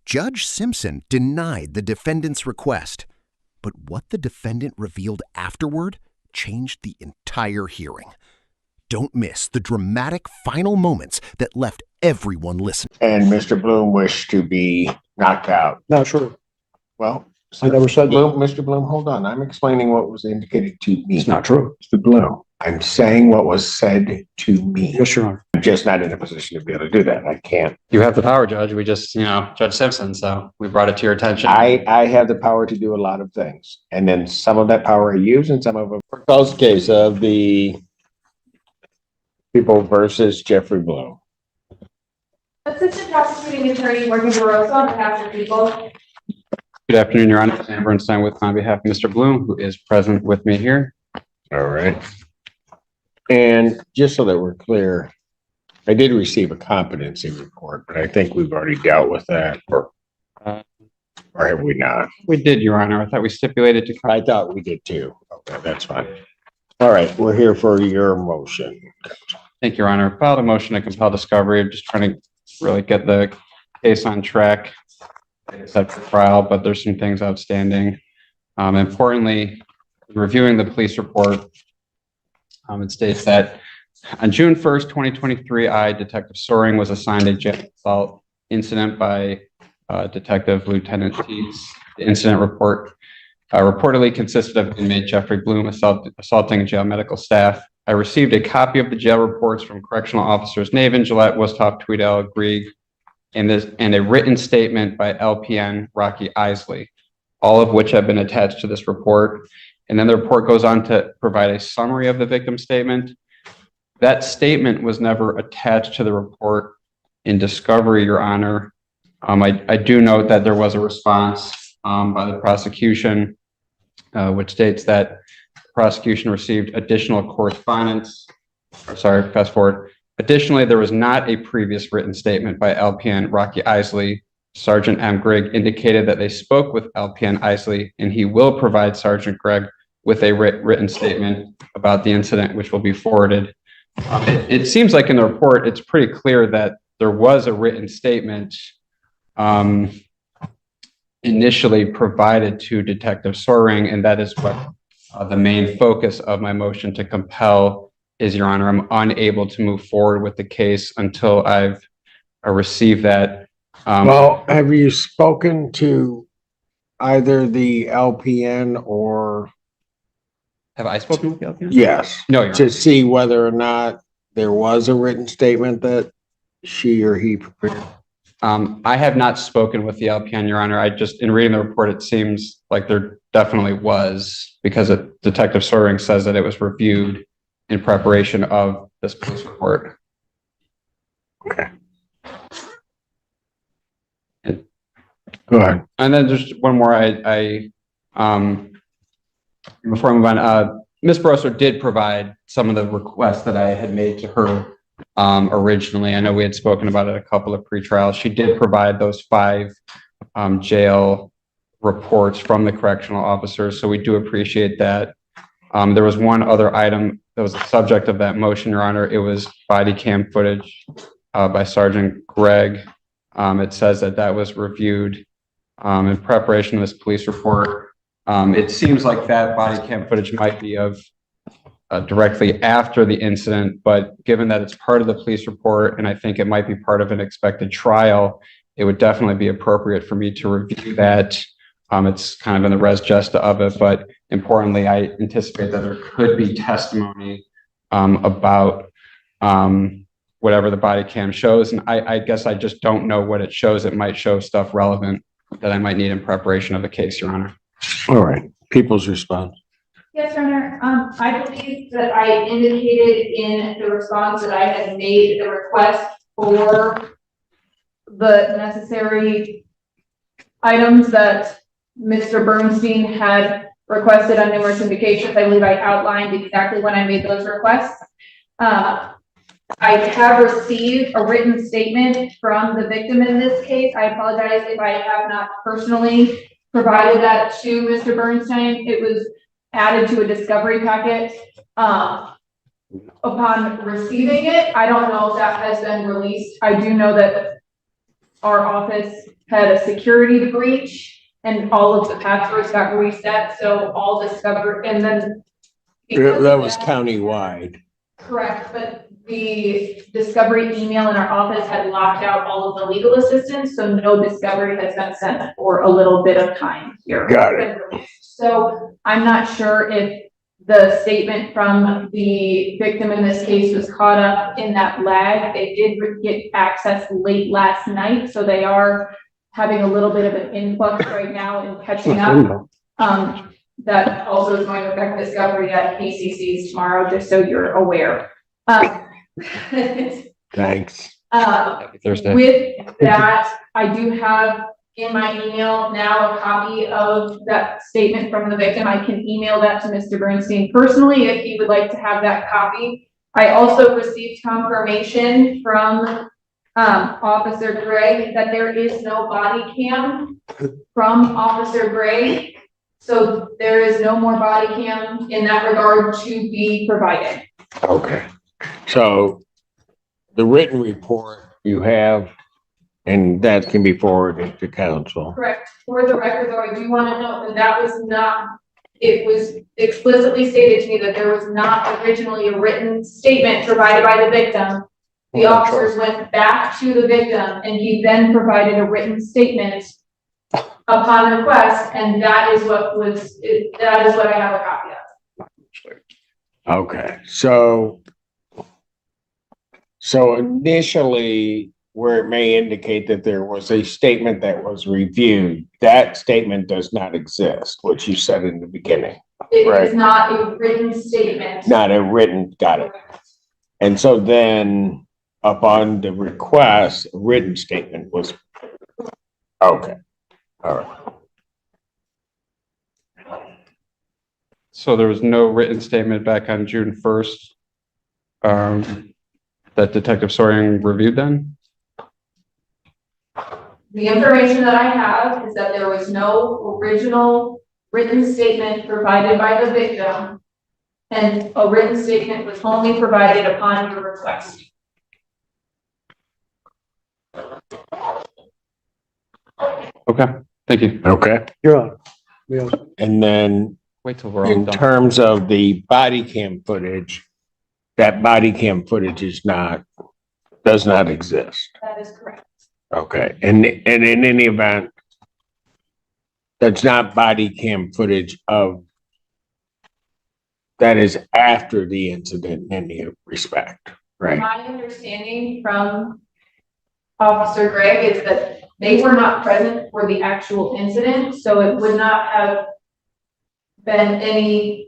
Judge Simpson denied the defendant's request, but what the defendant revealed afterward changed the entire hearing. Don't miss the dramatic final moments that left everyone listening. And Mr. Bloom wished to be knocked out. Not true. Well, I never said Bloom, Mr. Bloom, hold on. I'm explaining what was indicated to me. it's not true. Mr. Bloom, I'm saying what was said to me. Yes, Your Honor. I'm just not in a position to be able to do that. I can't. You have the power, Judge. We just, Judge Simpson, so we brought it to your attention. I have the power to do a lot of things. And then some of that power I use and some of it calls the case of the people versus Jeffrey Bloom. Assistant Prosecuting Attorney Morgan Barroso on behalf of the people. Good afternoon, Your Honor. Sam Bernstein with on behalf of Mr. Bloom, who is present with me here. All right. And just so that we're clear, I did receive a competency report, but I think we've already dealt with that, or have we not? We did, Your Honor. I thought we stipulated to. I thought we did too. Okay, that's fine. All right, we're here for your motion. Thank you, Your Honor. Filed a motion to compel discovery. I'm just trying to really get the case on track, set for trial, but there's some things outstanding. Importantly, reviewing the police report, it states that on June 1st, 2023, Detective Soring was assigned a jail assault incident by Detective Lieutenant Teets. The incident report reportedly consisted of inmate Jeffrey Bloom assaulting jail medical staff. I received a copy of the jail reports from correctional officers Navin, Gillette, Westhoff, Tweedale, Grieg, and a written statement by LPN Rocky Isley, all of which have been attached to this report. And then the report goes on to provide a summary of the victim statement. That statement was never attached to the report in discovery, Your Honor. I do note that there was a response by the prosecution, which states that the prosecution received additional correspondence. Sorry, fast forward. Additionally, there was not a previous written statement by LPN Rocky Isley. Sergeant M. Grigg indicated that they spoke with LPN Isley, and he will provide Sergeant Gregg with a written statement about the incident, which will be forwarded. It seems like in the report, it's pretty clear that there was a written statement initially provided to Detective Soring, and that is what the main focus of my motion to compel is, Your Honor. I'm unable to move forward with the case until I've received that. Well, have you spoken to either the LPN or? Have I spoken with the LPN? Yes. No, Your Honor. To see whether or not there was a written statement that she or he prepared? I have not spoken with the LPN, Your Honor. In reading the report, it seems like there definitely was, because Detective Soring says that it was reviewed in preparation of this police report. Okay. Go ahead. And then just one more, before I move on, Ms. Barroso did provide some of the requests that I had made to her originally. I know we had spoken about it a couple of pre-trials. She did provide those 5 jail reports from the correctional officers, so we do appreciate that. There was one other item that was the subject of that motion, Your Honor. It was body cam footage by Sergeant Gregg. It says that was reviewed in preparation of this police report. It seems like that body cam footage might be of directly after the incident, but given that it's part of the police report, and I think it might be part of an expected trial, it would definitely be appropriate for me to review that. It's kind of in the res gesta of it, but importantly, I anticipate that there could be testimony about whatever the body cam shows. And I guess I just don't know what it shows. It might show stuff relevant that I might need in preparation of the case, Your Honor. All right. People's response. Yes, Your Honor. I believe that I indicated in the response that I had made a request for the necessary items that Mr. Bernstein had requested on numerous indications. I believe I outlined exactly when I made those requests. I have received a written statement from the victim in this case. I apologize if I have not personally provided that to Mr. Bernstein. It was added to a discovery packet upon receiving it. I don't know if that has been released. I do know that our office had a security breach and all of the passwords got reset, so all discovery, and then. because That of was countywide. Correct, but the discovery email in our office had locked out all of the legal assistance, so no discovery has been sent for a little bit of time here. Got it. So I'm not sure if the statement from the victim in this case was caught up in that lag. They did get access late last night, so they are having a little bit of an influx right now and catching up. That also is going to affect discovery at PCCs tomorrow, just so you're aware. Thanks. Happy Thursday. With that, I do have in my email now a copy of that statement from the victim. I can email that to Mr. Bernstein personally if he would like to have that copy. I also received confirmation from Officer Gray that there is no body cam from Officer Gray. So there is no more body cam in that regard to be provided. Okay. So the written report you have, and that can be forwarded to council. Correct. For the record, though, I do want to note that that was not, it was explicitly stated to me that there was not originally a written statement provided by the victim. The officers went back to the victim and he then provided a written statement upon request, and that is what I have a copy of. Okay, so initially, where it may indicate that there was a statement that was reviewed, that statement does not exist, what you said in the beginning. It Right. is not a written statement. Not a written, got it. And so then upon the request, a written statement was, okay, all right. So there was no written statement back on June 1st that Detective Soring reviewed then? The information that I have is that there was no original written statement provided by the victim, and a written statement was only provided upon your request. Okay, thank you. Okay. You're on. Yeah. And then Wait till we're all in done. terms of the body cam footage, that body cam footage does not exist. That is correct. Okay, and in any event, that's not body cam footage that is after the incident in any respect, right? My understanding from Officer Gregg is that they were not present for the actual incident, so it would not have been any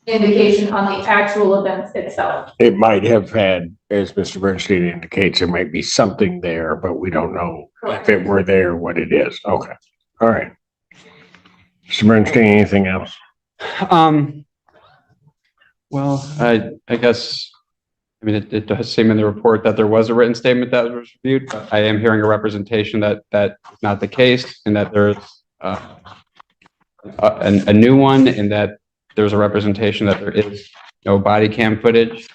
indication on the actual events itself. It might have had, as Mr. Bernstein indicates, there might be something there, but we don't know if it were there, what it is. Okay, all right. Mr. Bernstein, anything else? Well, I guess, I mean, it does seem in the report that there was a written statement that was reviewed, but I am hearing a representation that is not the case, and that there's a new one, and that there's a representation that there is no body cam footage.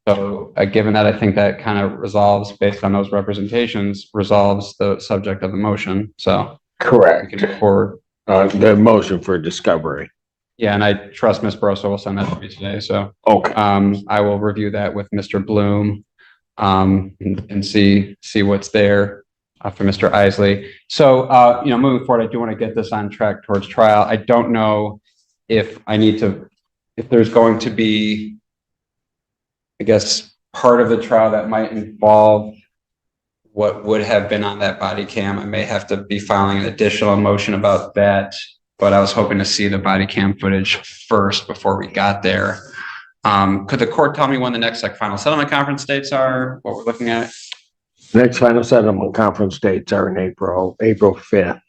So given that, I think that kind of resolves, based on those representations, resolves the subject of the motion. So we Correct. can move forward. The motion for discovery. Yeah, and I trust Ms. Barroso will send that to me today. So Okay. I will review that with Mr. Bloom and see what's there for Mr. Isley. So, moving forward, I do want to get this on track towards trial. I don't know if there's going to be, I guess, part of the trial that might involve what would have been on that body cam. I may have to be filing an additional motion about that, but I was hoping to see the body cam footage first before we got there. Could the court tell me when the next final settlement conference dates are, what we're looking at? Next final settlement conference dates are in April 5th.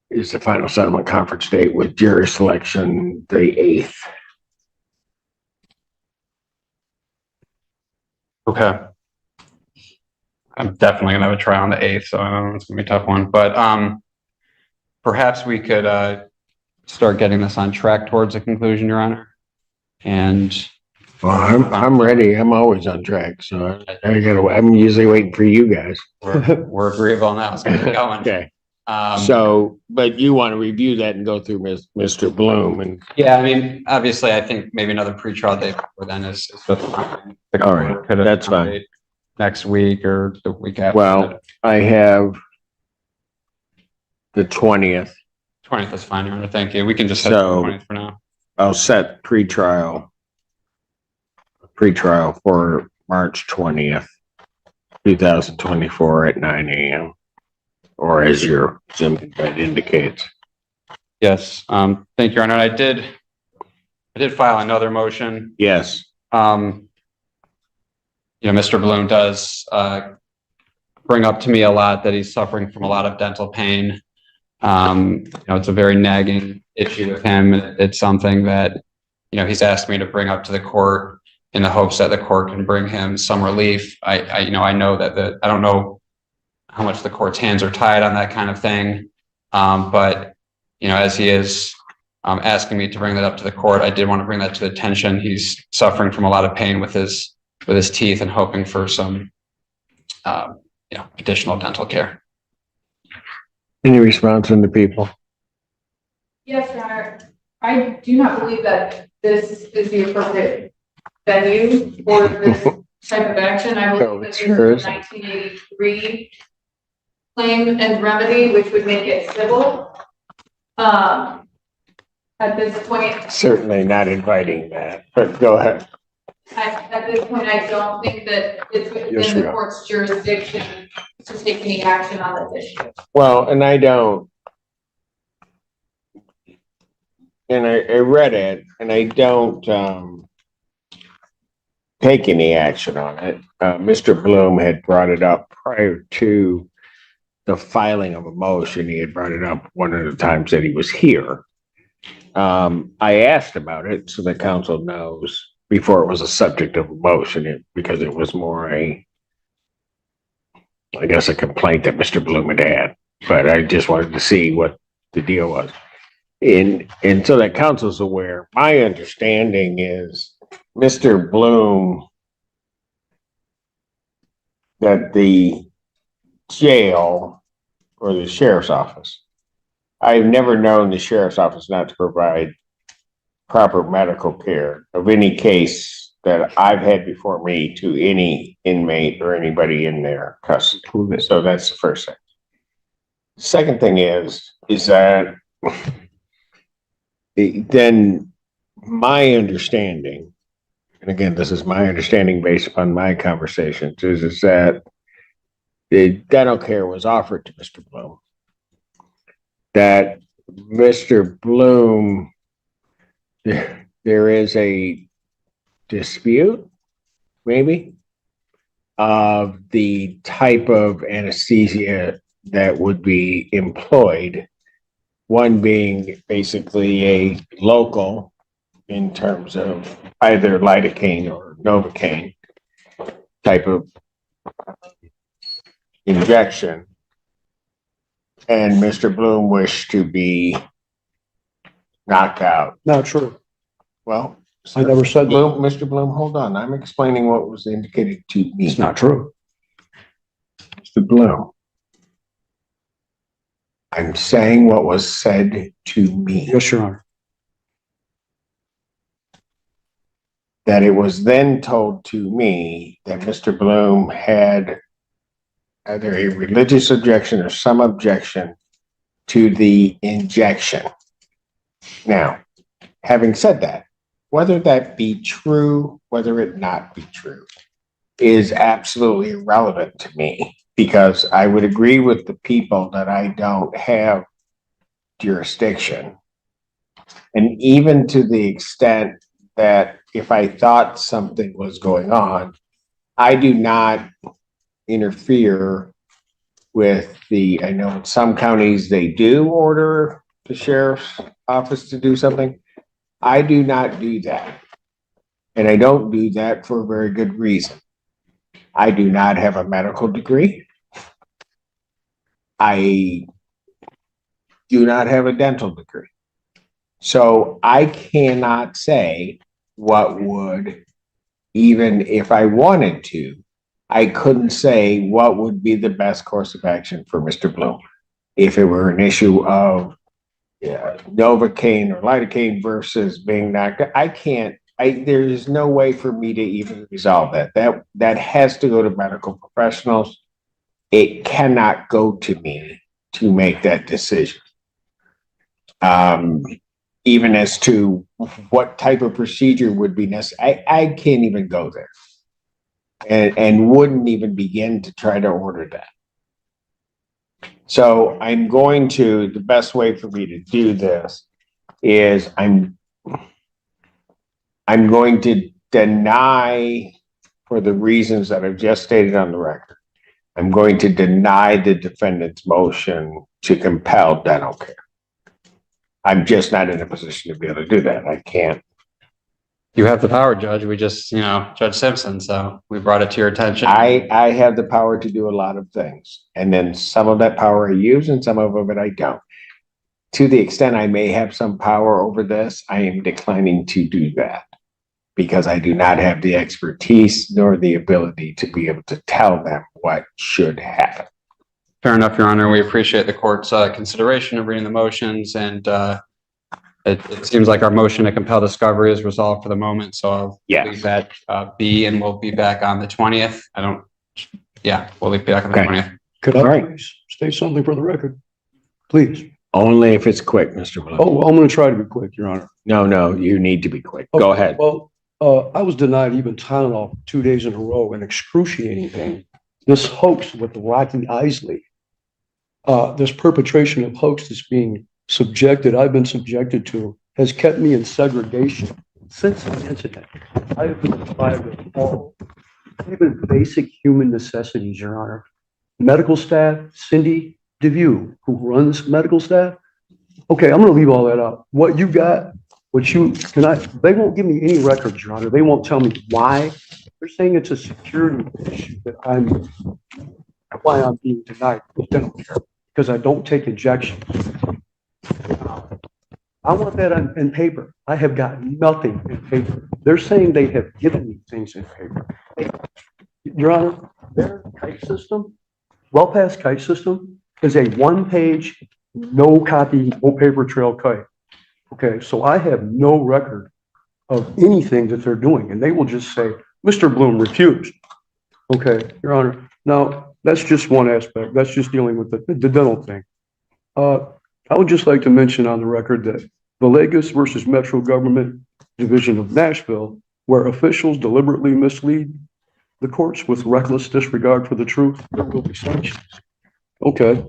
Is the final settlement conference date, with jury selection the 8th. Okay. I'm definitely gonna have a trial on the 8th, so I don't know, it's gonna be a tough one, but perhaps we could start getting this on track towards a conclusion, Your Honor. And Well, I'm ready. I'm always on track, so I'm usually waiting for you guys. We're agreeable now. Let's get it going. Okay, Um, so, but you want to review that and go through Mr. Bloom and, yeah, I mean, obviously, I think maybe another pretrial date before then is just fine. The All right, court could that's fine. accommodate next week or the week after. well, I have the 20th. 20th is fine, Your Honor. Thank you. We can just set the So- 20th for now. I'll set pretrial for March 20th, 2024 at 9 a.m. Or as your Zoom invite indicates. Yes, thank you, Your Honor. I did file another motion. Yes, Mr. Bloom does, bring up to me a lot that he's suffering from a lot of dental pain. It's a very nagging issue with him. It's something that, he's asked me to bring up to the court in the hopes that the court can bring him some relief. I know that I don't know how much the court's hands are tied on that kind of thing. But, as he is, asking me to bring that up to the court, I did want to bring that to the attention. He's suffering from a lot of pain with his teeth and hoping for some, additional dental care. any response from the people? Yes, Your Honor. I do not believe that this is the appropriate venue for this type of action. I believe that this Sure is is. a 1983 claim and remedy, which would make it civil. At this point, Certainly not inviting that, but go ahead. at this point, I don't think that it's Yes, within we the are. court's jurisdiction to take any action on this issue. Well, and I don't. And I read it and I don't, take any action on it. Mr. Bloom had brought it up prior to the filing of a motion. He had brought it up one of the times that he was here. I asked about it so the council knows before it was a subject of a motion, because it was more I guess a complaint that Mr. Bloom had, but I just wanted to see what the deal was. And so that council's aware. My understanding is Mr. Bloom, that the jail or the sheriff's office, I've never known the sheriff's office not to provide proper medical care of any case that I've had before me to any inmate or anybody in their custody. So that's the first thing. Second thing is that then my understanding, and again, this is my understanding based upon my conversations, is that the dental care was offered to Mr. Bloom. That Mr. Bloom, there is a dispute, maybe, of the type of anesthesia that would be employed. One being basically a local in terms of either lidocaine or novocaine type of injection. And Mr. Bloom wished to be knocked out. Not true. Well, I never said that. Bloom, Mr. Bloom, hold on. I'm explaining what was indicated to me. It's not true. Mr. Bloom. I'm saying what was said to me. Yes, Your Honor. That it was then told to me that Mr. Bloom had either a religious objection or some objection to the injection. Now, having said that, whether that be true, whether it not be true, is absolutely irrelevant to me, because I would agree with the people that I don't have jurisdiction. And even to the extent that if I thought something was going on, I do not interfere with I know in some counties they do order the sheriff's office to do something. I do not do that. And I don't do that for a very good reason. I do not have a medical degree. I do not have a dental degree. So I cannot say what would even if I wanted to, I couldn't say what would be the best course of action for Mr. Bloom. If it were an issue of Novocaine or lidocaine versus being knocked out, there is no way for me to even resolve that. That has to go to medical professionals. It cannot go to me to make that decision. Even as to what type of procedure would be necessary, I can't even go there, and wouldn't even begin to try to order that. So the best way for me to do this is I'm going to deny, for the reasons that I've just stated on the record, I'm going to deny the defendant's motion to compel dental care. I'm just not in a position to be able to do that. I can't. You have the power, Judge. We just, Judge Simpson, so we brought it to your attention. I have the power to do a lot of things, and then some of that power I use and some of it I don't. To the extent I may have some power over this, I am declining to do that because I do not have the expertise nor the ability to be able to tell them what should happen. Fair enough, Your Honor. We appreciate the court's consideration of reading the motions, and it seems like our motion to compel discovery is resolved for the moment. So I'll leave that be, and we'll be back on the 20th. We'll be back on the 20th. Could I please state something for the record? Please. Only if it's quick, Mr. Bloom. Oh, well, I'm going to try to be quick, Your Honor. No, you need to be quick. Okay, Go ahead. Well, I was denied even Tylenol 2 days in a row in excruciating pain. This hoax with Rocky Isley, this perpetration of hoax that's being I've been subjected to, has kept me in segregation since the incident. I have been deprived of all, even basic human necessities, Your Honor. Medical staff, Cindy DeVue, who runs medical staff. Okay, I'm going to leave all that out. What you got, they won't give me any records, Your Honor. They won't tell me why. They're saying it's a security issue why I'm being denied dental care, because I don't take injections. I want that in paper. I have got nothing in paper. They're saying they have given me things in paper. Your Honor, their kite system, well-passed kite system, is a 1-page, no copy, no paper trail kite. Okay, so I have no record of anything that they're doing, and they will just say, Mr. Bloom refused. Okay, Your Honor. Now, that's just one aspect. That's just dealing with the dental thing. I would just like to mention on the record that Villegas versus Metro Government Division of Nashville, where officials deliberately mislead the courts with reckless disregard for the truth, there will be sanctions. Okay.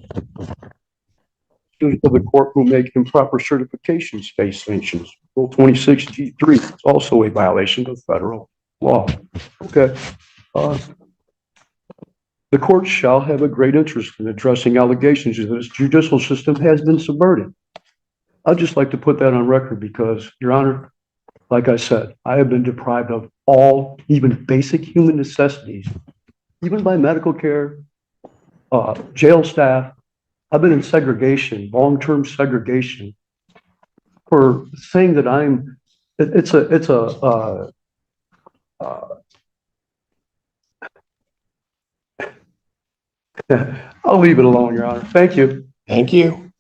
Students of the court who make improper certifications face sanctions. Rule 26G3 is also a violation of federal law. Okay. The court shall have a great interest in addressing allegations that its judicial system has been subverted. I'd just like to put that on record because, Your Honor, like I said, I have been deprived of all, even basic human necessities, even by medical care, jail staff. I've been in segregation, long-term segregation, for saying that I'll leave it alone, Your Honor. Thank you. Thank you.